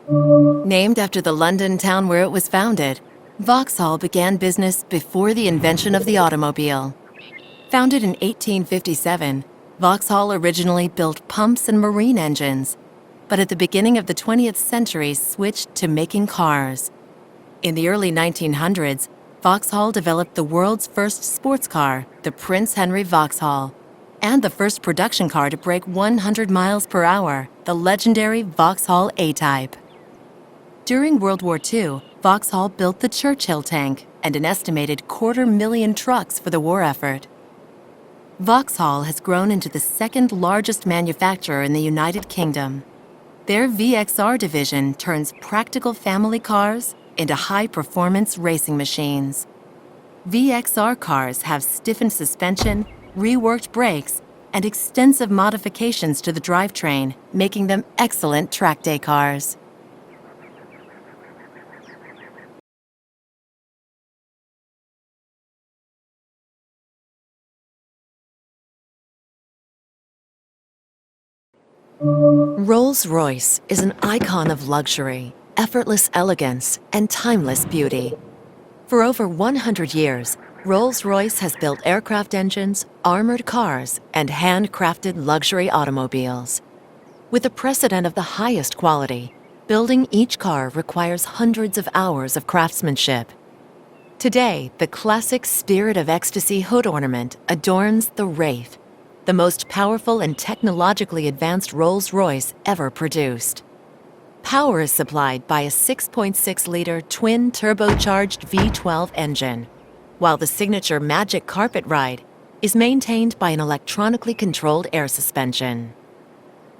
Named after the London town where it was founded, Vauxhall began business before the invention of the automobile. Founded in 1857, Vauxhall originally built pumps and marine engines, but at the beginning of the 20th century switched to making cars. In the early 1900s, Vauxhall developed the world's first sports car, the Prince Henry Vauxhall, and the first production car to break 100 miles per hour, the legendary Vauxhall A-Type. During World War II, Vauxhall built the Churchill tank and an estimated 250,000 trucks for the war effort. Vauxhall has grown into the second largest manufacturer in the United Kingdom. Their VXR division turns practical family cars into high-performance racing machines. VXR cars have stiffened suspension, reworked brakes, and extensive modifications to the drivetrain, making them excellent track day cars. Rolls-Royce is an icon of luxury, effortless elegance, and timeless beauty. For over 100 years, Rolls-Royce has built aircraft engines, armored cars, and handcrafted luxury automobiles. With a precedent of the highest quality, building each car requires hundreds of hours of craftsmanship. Today, the classic Spirit of Ecstasy hood ornament adorns the Wraith, the most powerful and technologically advanced Rolls-Royce ever produced. Power is supplied by a 6.6-liter twin-turbocharged V12 engine, while the signature Magic Carpet Ride is maintained by an electronically controlled air suspension.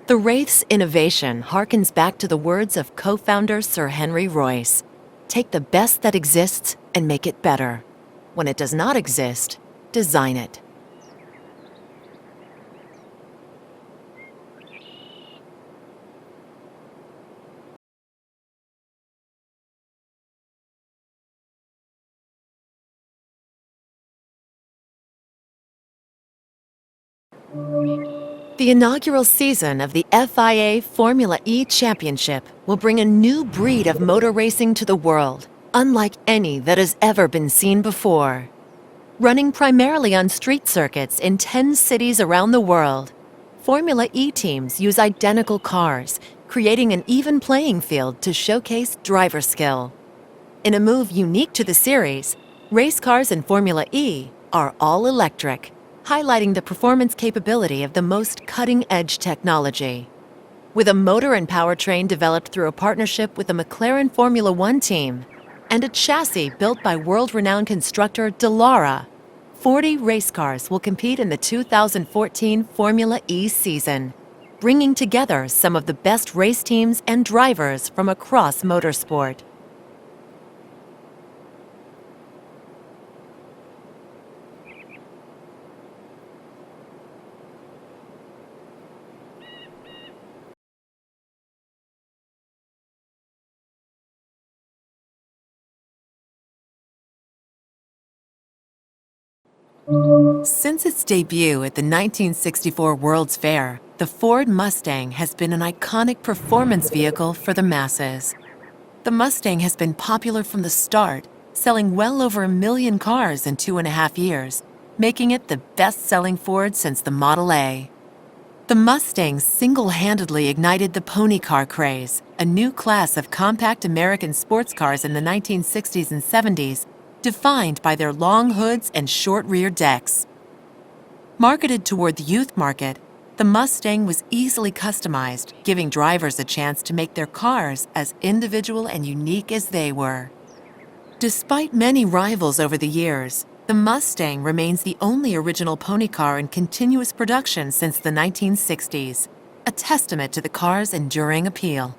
The Wraith's innovation harkens back to the words of co-founder Sir Henry Royce: "Take the best that exists and make it better. When it does not exist, design it." The inaugural season of the FIA Formula E Championship will bring a new breed of motor racing to the world, unlike any that has ever been seen before. Running primarily on street circuits in 10 cities around the world, Formula E teams use identical cars, creating an even playing field to showcase driver skill. In a move unique to the series, race cars in Formula E are all electric, highlighting the performance capability of the most cutting-edge technology. With a motor and powertrain developed through a partnership with the McLaren Formula One team and a chassis built by world-renowned constructor Dallara, 40 race cars will compete in the 2014 Formula E season, bringing together some of the best race teams and drivers from across motorsport. Since its debut at the 1964 World's Fair, the Ford Mustang has been an iconic performance vehicle for the masses. The Mustang has been popular from the start, selling well over 1 million cars in 2.5 years, making it the best-selling Ford since the Model A. The Mustang single-handedly ignited the pony car craze, a new class of compact American sports cars in the 1960s and 70s, defined by their long hoods and short rear decks. Marketed toward the youth market, the Mustang was easily customized, giving drivers a chance to make their cars as individual and unique as they were. Despite many rivals over the years, the Mustang remains the only original pony car in continuous production since the 1960s, a testament to the car's enduring appeal.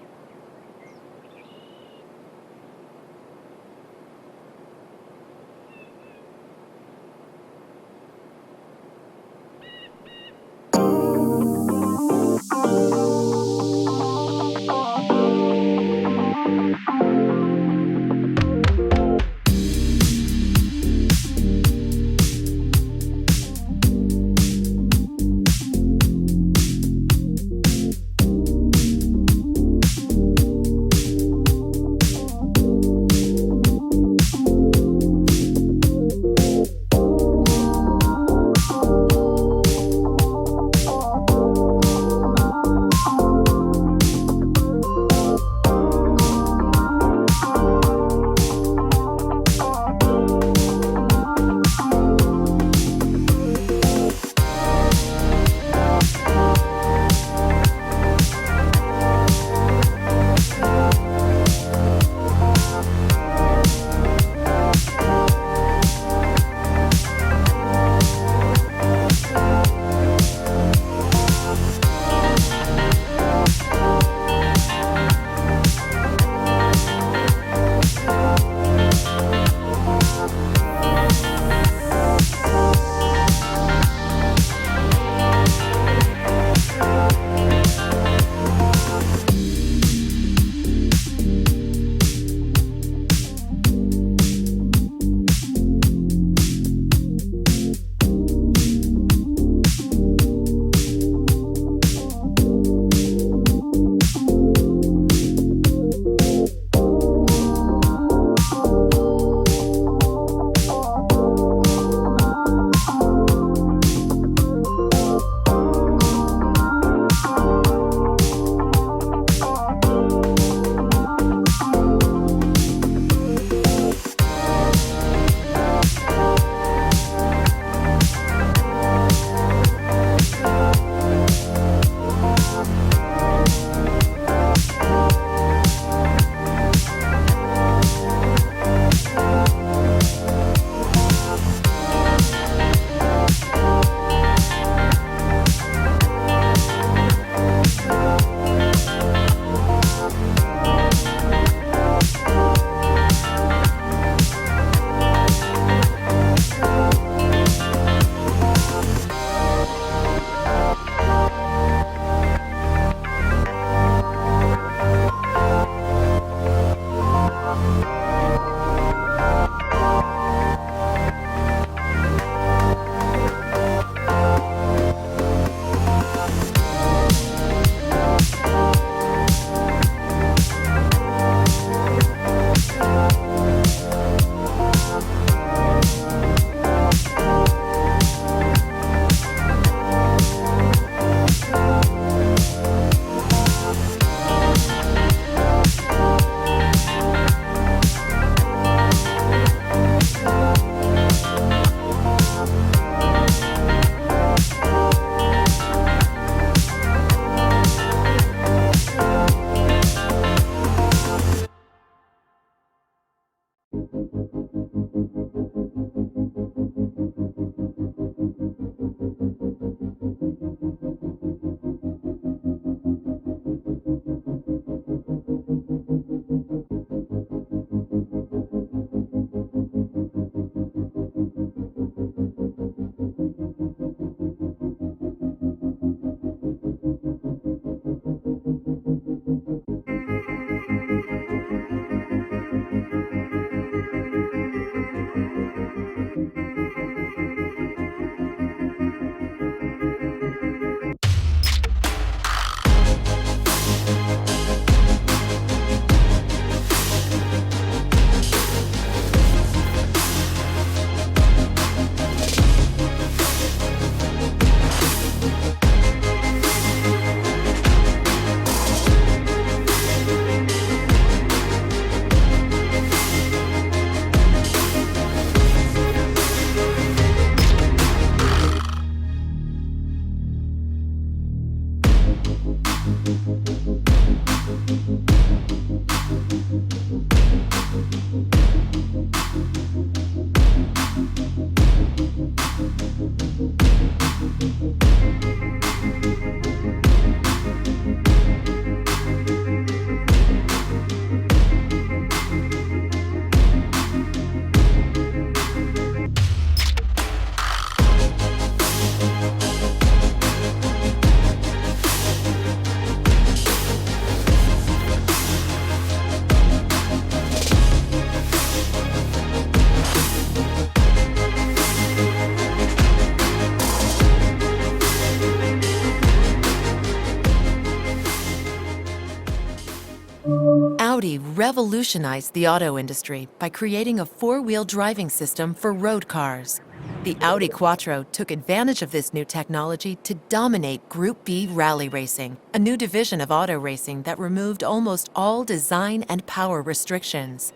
revolutionized the auto industry by creating a four-wheel driving system for road cars. The Audi Quattro took advantage of this new technology to dominate Group B rally racing, a new division of auto racing that removed almost all design and power restrictions.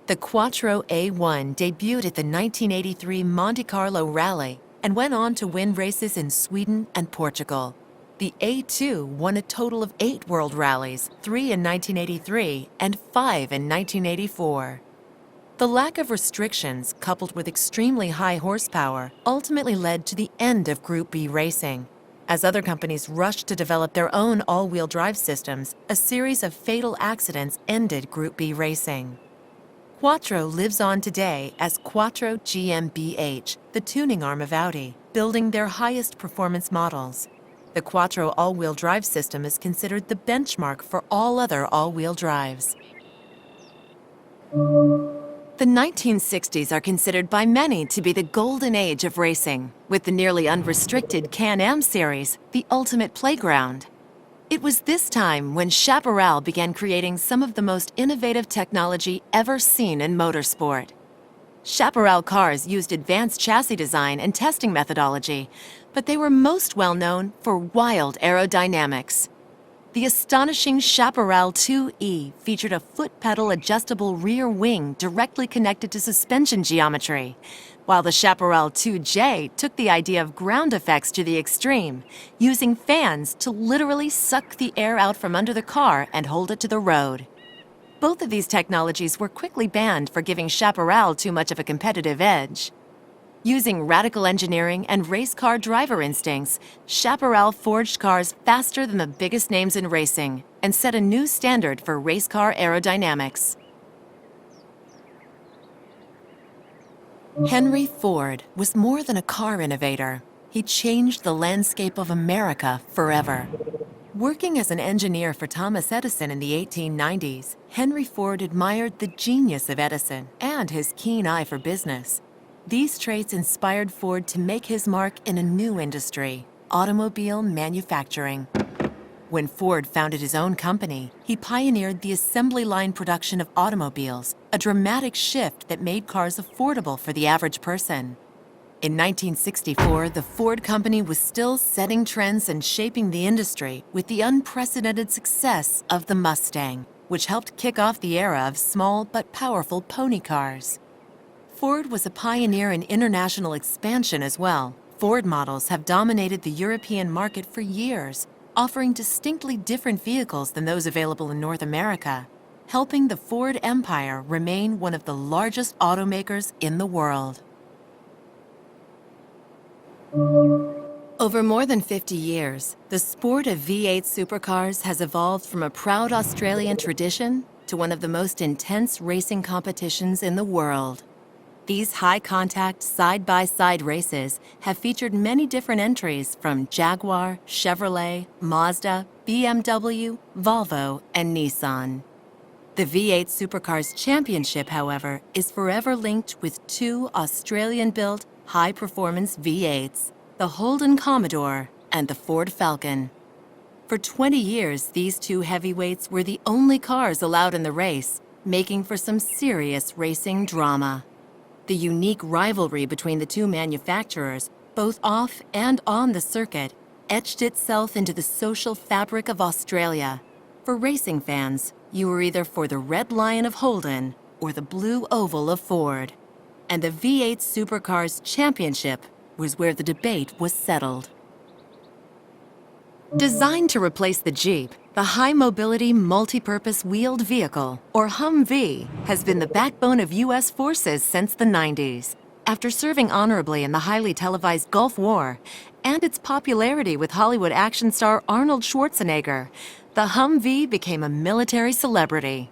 The Quattro A1 debuted at the 1983 Monte Carlo Rally and went on to win races in Sweden and Portugal. The A2 won a total of 8 world rallies, 3 in 1983 and 5 in 1984. The lack of restrictions, coupled with extremely high horsepower, ultimately led to the end of Group B racing. As other companies rushed to develop their own all-wheel drive systems, a series of fatal accidents ended Group B racing. Quattro lives on today as Quattro GmbH, the tuning arm of Audi, building their highest performance models. The Quattro all-wheel drive system is considered the benchmark for all other all-wheel drives. The 1960s are considered by many to be the golden age of racing, with the nearly unrestricted Can-Am series, the ultimate playground. It was this time when Chaparral began creating some of the most innovative technology ever seen in motorsport. Chaparral cars used advanced chassis design and testing methodology, but they were most well known for wild aerodynamics. The astonishing Chaparral 2E featured a foot pedal adjustable rear wing directly connected to suspension geometry, while the Chaparral 2J took the idea of ground effects to the extreme, using fans to literally suck the air out from under the car and hold it to the road. Both of these technologies were quickly banned for giving Chaparral too much of a competitive edge. Using radical engineering and race car driver instincts, Chaparral forged cars faster than the biggest names in racing and set a new standard for race car aerodynamics. Henry Ford was more than a car innovator. He changed the landscape of America forever. Working as an engineer for Thomas Edison in the 1890s, Henry Ford admired the genius of Edison and his keen eye for business. These traits inspired Ford to make his mark in a new industry, automobile manufacturing. When Ford founded his own company, he pioneered the assembly line production of automobiles, a dramatic shift that made cars affordable for the average person. In 1964, the Ford company was still setting trends and shaping the industry with the unprecedented success of the Mustang, which helped kick off the era of small but powerful pony cars. Ford was a pioneer in international expansion as well. Ford models have dominated the European market for years, offering distinctly different vehicles than those available in North America, helping the Ford empire remain one of the largest automakers in the world. Over more than 50 years, the sport of V8 supercars has evolved from a proud Australian tradition to one of the most intense racing competitions in the world. These high-contact, side-by-side races have featured many different entries from Jaguar, Chevrolet, Mazda, BMW, Volvo, and Nissan. The V8 Supercars Championship, however, is forever linked with 2 Australian-built, high-performance V8s, the Holden Commodore and the Ford Falcon. For 20 years, these 2 heavyweights were the only cars allowed in the race, making for some serious racing drama. The unique rivalry between the 2 manufacturers, both off and on the circuit, etched itself into the social fabric of Australia. For racing fans, you were either for the Red Lion of Holden or the Blue Oval of Ford. And the V8 Supercars Championship was where the debate was settled. Designed to replace the Jeep, the High Mobility Multi-Purpose Wheeled Vehicle, or Humvee, has been the backbone of U.S. forces since the 90s. After serving honorably in the highly televised Gulf War and its popularity with Hollywood action star Arnold Schwarzenegger, the Humvee became a military celebrity.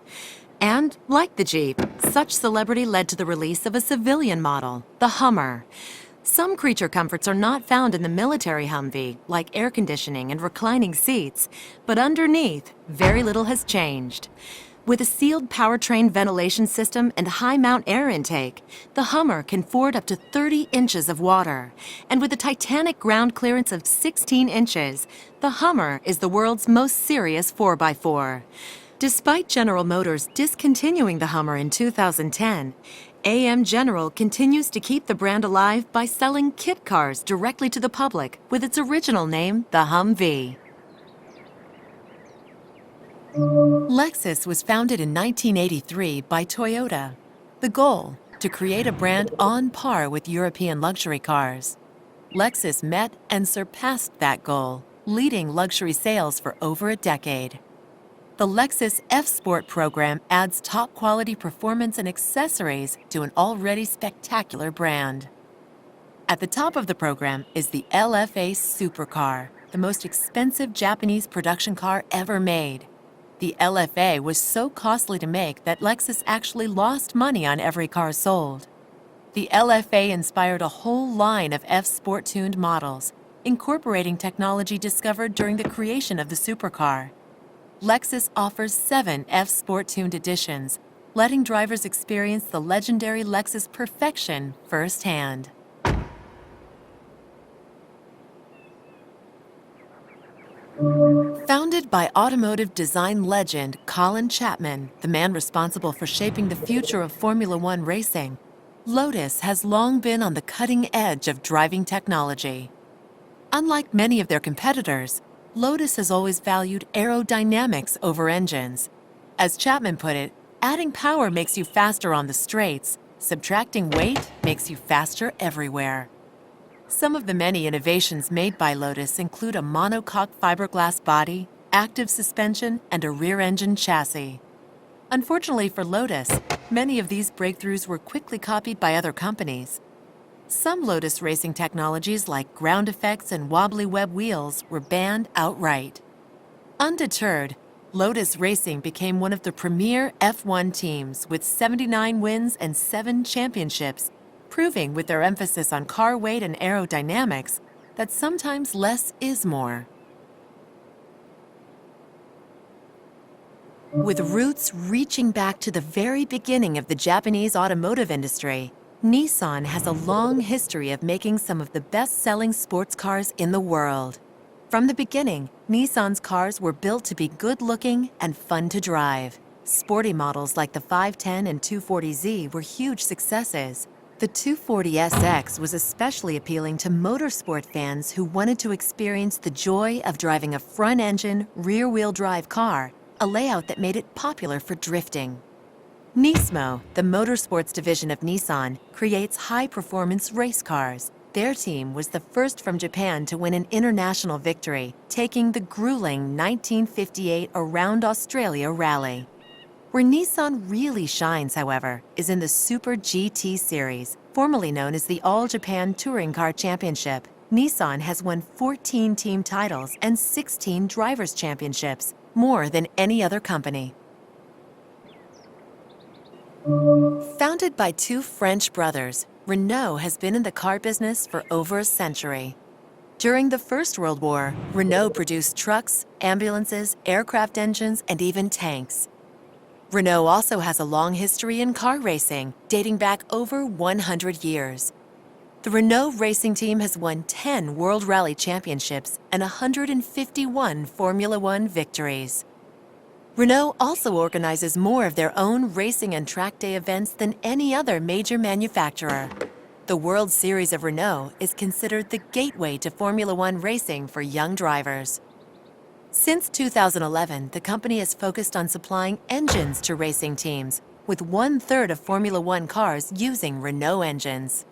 And, like the Jeep, such celebrity led to the release of a civilian model, the Hummer. Some creature comforts are not found in the military Humvee, like air conditioning and reclining seats, but underneath, very little has changed. With a sealed powertrain ventilation system and high-mount air intake, the Hummer can ford up to 30 inches of water. And with a titanic ground clearance of 16 inches, the Hummer is the world's most serious 4x4. Despite General Motors discontinuing the Hummer in 2010, AM General continues to keep the brand alive by selling kit cars directly to the public with its original name, the Humvee. Lexus was founded in 1983 by Toyota. The goal, to create a brand on par with European luxury cars. Lexus met and surpassed that goal, leading luxury sales for over a decade. The Lexus F-Sport program adds top-quality performance and accessories to an already spectacular brand. At the top of the program is the LFA Supercar, the most expensive Japanese production car ever made. The LFA was so costly to make that Lexus actually lost money on every car sold. The LFA inspired a whole line of F-Sport-tuned models, incorporating technology discovered during the creation of the supercar. Lexus offers 7 F-Sport-tuned editions, letting drivers experience the legendary Lexus perfection firsthand. Founded by automotive design legend Colin Chapman, the man responsible for shaping the future of Formula One racing, Lotus has long been on the cutting edge of driving technology. Unlike many of their competitors, Lotus has always valued aerodynamics over engines. As Chapman put it, adding power makes you faster on the straights, subtracting weight makes you faster everywhere. Some of the many innovations made by Lotus include a monocoque fiberglass body, active suspension, and a rear-engine chassis. Unfortunately for Lotus, many of these breakthroughs were quickly copied by other companies. Some Lotus racing technologies like ground effects and wobbly web wheels were banned outright. Undeterred, Lotus Racing became one of the premier F1 teams with 79 wins and 7 championships, proving with their emphasis on car weight and aerodynamics that sometimes less is more. With roots reaching back to the very beginning of the Japanese automotive industry, Nissan has a long history of making some of the best-selling sports cars in the world. From the beginning, Nissan's cars were built to be good-looking and fun to drive. Sporty models like the 510 and 240Z were huge successes. The 240SX was especially appealing to motorsport fans who wanted to experience the joy of driving a front-engine, rear-wheel drive car, a layout that made it popular for drifting. Nismo, the motorsports division of Nissan, creates high-performance race cars. Their team was the first from Japan to win an international victory, taking the grueling 1958 Around Australia Rally. Where Nissan really shines, however, is in the Super GT series, formerly known as the All Japan Touring Car Championship. Nissan has won 14 team titles and 16 drivers' championships, more than any other company. Founded by 2 French brothers, Renault has been in the car business for over a century. During the First World War, Renault produced trucks, ambulances, aircraft engines, and even tanks. Renault also has a long history in car racing, dating back over 100 years. The Renault racing team has won 10 World Rally Championships and 151 Formula One victories. Renault also organizes more of their own racing and track day events than any other major manufacturer. The World Series of Renault is considered the gateway to Formula One racing for young drivers. Since 2011, the company has focused on supplying engines to racing teams, with 1/3 of Formula One cars using Renault engines.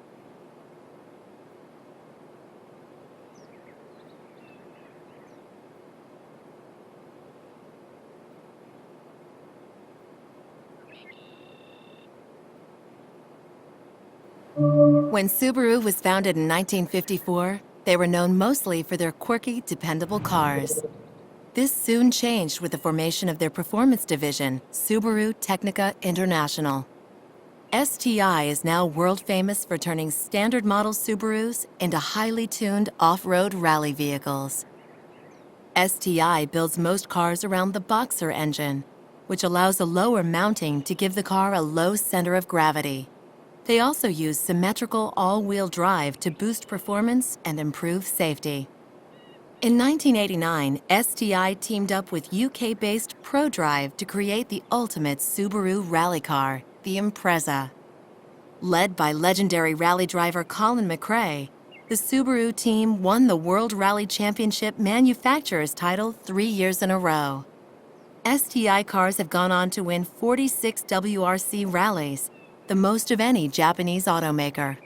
When Subaru was founded in 1954, they were known mostly for their quirky, dependable cars. This soon changed with the formation of their performance division, Subaru Technica International. STI is now world famous for turning standard model Subarus into highly tuned off-road rally vehicles. STI builds most cars around the Boxer engine, which allows a lower mounting to give the car a low center of gravity. They also use symmetrical all-wheel drive to boost performance and improve safety. In 1989, STI teamed up with UK-based ProDrive to create the ultimate Subaru rally car, the Impreza. Led by legendary rally driver Colin McRae, the Subaru team won the World Rally Championship manufacturer's title 3 years in a row. STI cars have gone on to win 46 WRC rallies, the most of any Japanese automaker.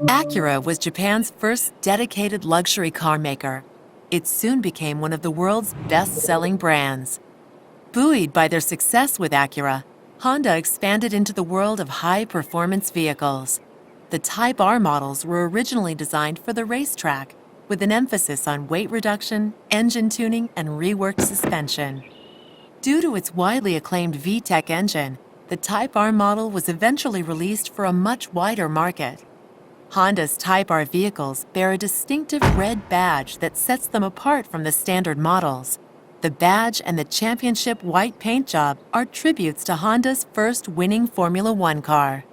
Acura was Japan's first dedicated luxury car maker. It soon became one of the world's best-selling brands. Buoyed by their success with Acura, Honda expanded into the world of high-performance vehicles. The Type R models were originally designed for the racetrack, with an emphasis on weight reduction, engine tuning, and reworked suspension. Due to its widely acclaimed VTEC engine, the Type R model was eventually released for a much wider market. Honda's Type R vehicles bear a distinctive red badge that sets them apart from the standard models. The badge and the championship white paint job are tributes to Honda's first winning Formula One car.